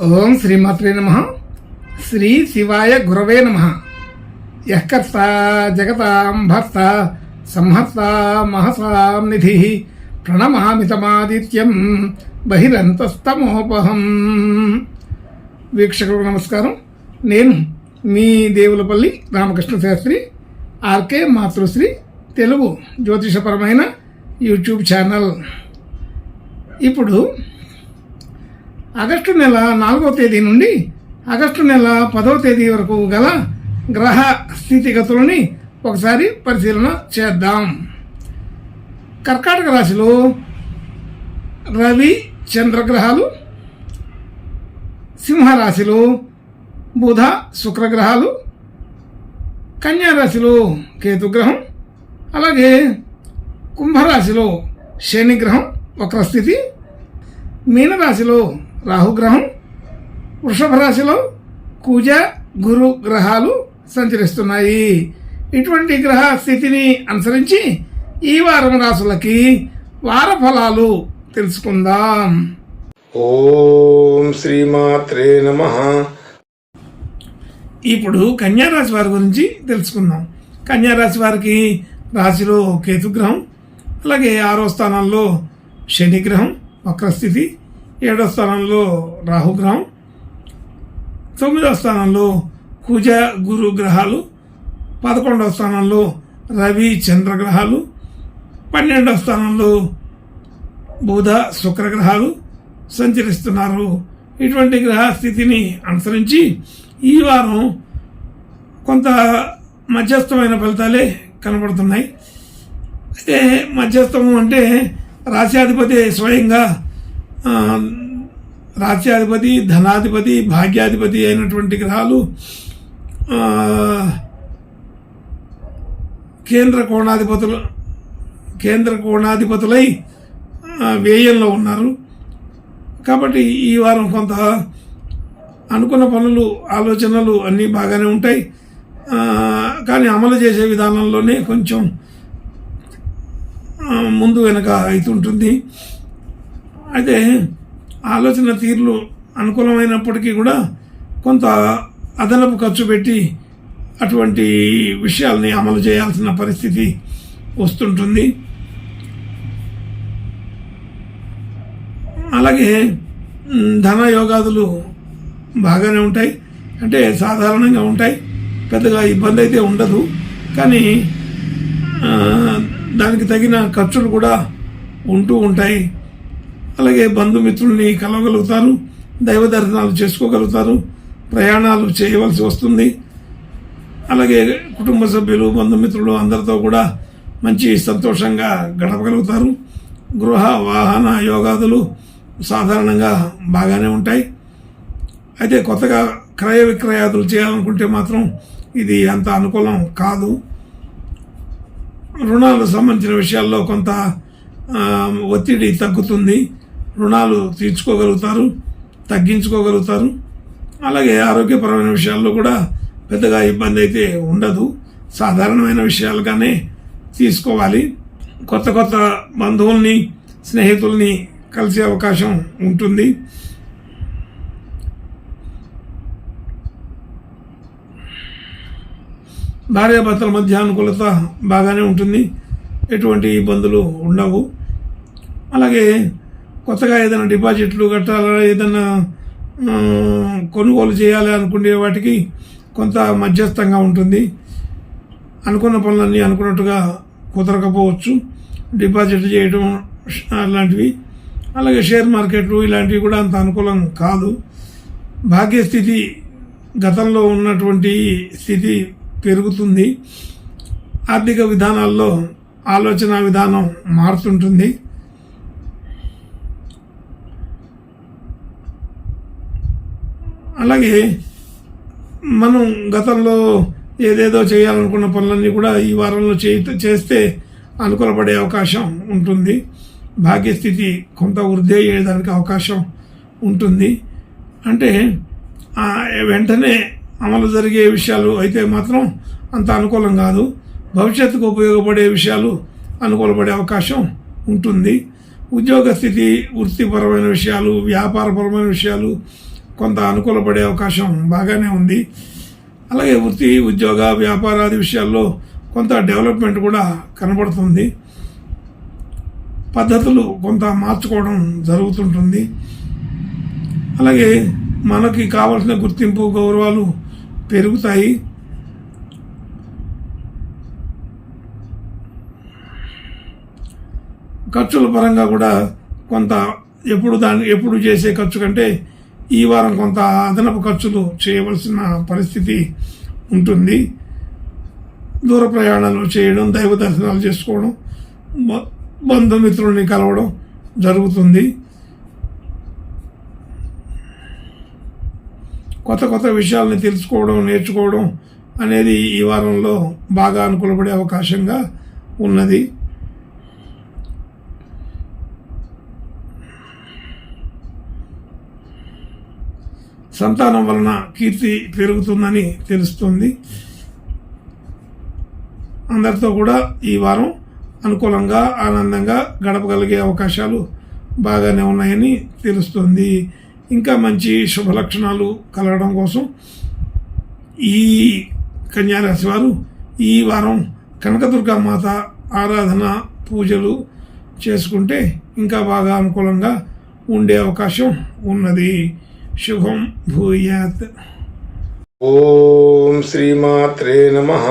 ఓం శ్రీమాత్రే నమః. శ్రీ శివాయ గురవే నమః. యఃకర్త జగతాం భర్త సంహర్త మహసాం నిధి ప్రణమామితమాదిత్యం బహిరంతస్తమోపహం. వీక్షకులకు నమస్కారం. నేను మీ దేవులపల్లి రామకృష్ణ శాస్త్రి, ఆర్కే మాతృశ్రీ తెలుగు జ్యోతిషపరమైన యూట్యూబ్ ఛానల్. ఇప్పుడు ఆగస్టు నెల 4వ తేదీ నుండి ఆగస్టు నెల 10వ తేదీ వరకు గల గ్రహ స్థితిగతులని ఒకసారి పరిశీలన చేద్దాం. కర్కాటక రాశిలో రవి చంద్రగ్రహాలు, సింహరాశిలో బుధ శుక్రగ్రహాలు, కన్యారాశిలో కేతుగ్రహం, అలాగే కుంభరాశిలో శనిగ్రహం వక్రస్థితి, మీనరాశిలో రాహుగ్రహం, వృషభ రాశిలో కుజ గురు గ్రహాలు సంచరిస్తున్నాయి. ఇటువంటి గ్రహ స్థితిని అనుసరించి ఈ వారం రాశులకి వార ఫలాలు తెలుసుకుందాం. ఓం శ్రీమాత్రే నమః. ఇప్పుడు కన్యారాశి వారి గురించి తెలుసుకుందాం. కన్యారాశి వారికి రాశిలో కేతుగ్రహం, అలాగే 6వ స్థానంలో శనిగ్రహం వక్రస్థితి, 7వ స్థానంలో రాహుగ్రహం, 9వ స్థానంలో కుజ గురు గ్రహాలు, 11వ స్థానంలో రవి చంద్రగ్రహాలు, 12వ స్థానంలో బుధ శుక్రగ్రహాలు సంచరిస్తున్నారు. ఇటువంటి గ్రహ స్థితిని అనుసరించి ఈ వారం కొంత మధ్యస్థమైన ఫలితాలే కనబడుతున్నాయి. అయితే మధ్యస్థము అంటే రాశ్యాధిపతి స్వయంగా రాశ్యాధిపతి, ధనాధిపతి, భాగ్యాధిపతి అయినటువంటి గ్రహాలు కేంద్ర కోణాధిపతులై వ్యయంలో ఉన్నారు. కాబట్టి ఈ వారం కొంత అనుకున్న పనులు, ఆలోచనలు అన్నీ బాగానే ఉంటాయి. కానీ అమలు చేసే విధానంలోనే కొంచెం ముందు వెనక అవుతుంటుంది. అయితే ఆలోచన తీరులు అనుకూలమైనప్పటికీ కూడా కొంత అదనపు ఖర్చు పెట్టి అటువంటి విషయాల్ని అమలు చేయాల్సిన పరిస్థితి వస్తుంటుంది. అలాగే ధన యోగాదులు బాగానే ఉంటాయి, అంటే సాధారణంగా ఉంటాయి, పెద్దగా ఇబ్బంది అయితే ఉండదు. కానీ దానికి తగిన ఖర్చులు కూడా ఉంటూ ఉంటాయి. అలాగే బంధుమిత్రుల్ని కలవగలుగుతారు, దైవ దర్శనాలు చేసుకోగలుగుతారు, ప్రయాణాలు చేయవలసి వస్తుంది. అలాగే కుటుంబ సభ్యులు, బంధుమిత్రులు అందరితో కూడా మంచి సంతోషంగా గడపగలుగుతారు. గృహ వాహన యోగాదులు సాధారణంగా బాగానే ఉంటాయి. అయితే కొత్తగా క్రయ విక్రయాదులు చేయాలనుకుంటే మాత్రం ఇది అంత అనుకూలం కాదు. రుణాలకు సంబంధించిన విషయాల్లో కొంత ఒత్తిడి తగ్గుతుంది, రుణాలు తీర్చుకోగలుగుతారు, తగ్గించుకోగలుగుతారు. అలాగే ఆరోగ్యపరమైన విషయాల్లో కూడా పెద్దగా ఇబ్బంది అయితే ఉండదు, సాధారణమైన విషయాలుగానే తీసుకోవాలి. కొత్త కొత్త బంధువుల్ని, స్నేహితుల్ని కలిసే అవకాశం ఉంటుంది. భార్యాభర్తల మధ్య అనుకూలత బాగానే ఉంటుంది, ఎటువంటి ఇబ్బందులు ఉండవు. అలాగే కొత్తగా ఏదైనా డిపాజిట్లు కట్టాలా, ఏదైనా కొనుగోలు చేయాలి అనుకునే వాటికి కొంత మధ్యస్థంగా ఉంటుంది. అనుకున్న పనులన్నీ అనుకున్నట్టుగా కుదరకపోవచ్చు, డిపాజిట్లు చేయడం అలాంటివి. అలాగే షేర్ మార్కెట్లు ఇలాంటివి కూడా అంత అనుకూలం కాదు. భాగ్యస్థితి గతంలో ఉన్నటువంటి స్థితి పెరుగుతుంది. ఆర్థిక విధానాల్లో ఆలోచన విధానం మారుతుంటుంది. అలాగే మనం గతంలో ఏదేదో చేయాలనుకున్న పనులన్నీ కూడా ఈ వారంలో చేస్తే అనుకూలపడే అవకాశం ఉంటుంది. భాగ్యస్థితి కొంత వృద్ధి అయ్యేదానికి అవకాశం ఉంటుంది. అంటే వెంటనే అమలు జరిగే విషయాలు అయితే మాత్రం అంత అనుకూలం కాదు. భవిష్యత్తుకు ఉపయోగపడే విషయాలు అనుకూలపడే అవకాశం ఉంటుంది. ఉద్యోగ స్థితి, వృత్తిపరమైన విషయాలు, వ్యాపారపరమైన విషయాలు, కొంత అనుకూలపడే అవకాశం బాగానే ఉంది. అలాగే వృత్తి, ఉద్యోగ, వ్యాపారాది విషయాల్లో కొంత డెవలప్మెంట్ కూడా కనబడుతుంది. పద్ధతులు కొంత మార్చుకోవడం జరుగుతుంటుంది. అలాగే మనకి కావాల్సిన గుర్తింపు, గౌరవాలు పెరుగుతాయి. ఖర్చుల పరంగా కూడా కొంత ఎప్పుడు చేసే ఖర్చు కంటే ఈ వారం కొంత అదనపు ఖర్చులు చేయవలసిన పరిస్థితి ఉంటుంది. దూర ప్రయాణాలు చేయడం, దైవ దర్శనాలు చేసుకోవడం, బంధుమిత్రుల్ని కలవడం జరుగుతుంది. కొత్త విషయాలని తెలుసుకోవడం, నేర్చుకోవడం అనేది ఈ వారంలో బాగా అనుకూలపడే అవకాశంగా ఉన్నది. సంతానం వలన కీర్తి పెరుగుతుందని తెలుస్తుంది. అందరితో కూడా ఈ వారం అనుకూలంగా, ఆనందంగా గడపగలిగే అవకాశాలు బాగానే ఉన్నాయని తెలుస్తుంది. ఇంకా మంచి శుభ లక్షణాలు కలగడం కోసం ఈ కన్యారాశి వారు ఈ వారం కనకదుర్గా మాత ఆరాధన, పూజలు చేసుకుంటే ఇంకా బాగా అనుకూలంగా ఉండే అవకాశం ఉన్నది. శుభం భూయాత్. ఓం శ్రీమాత్రే నమః.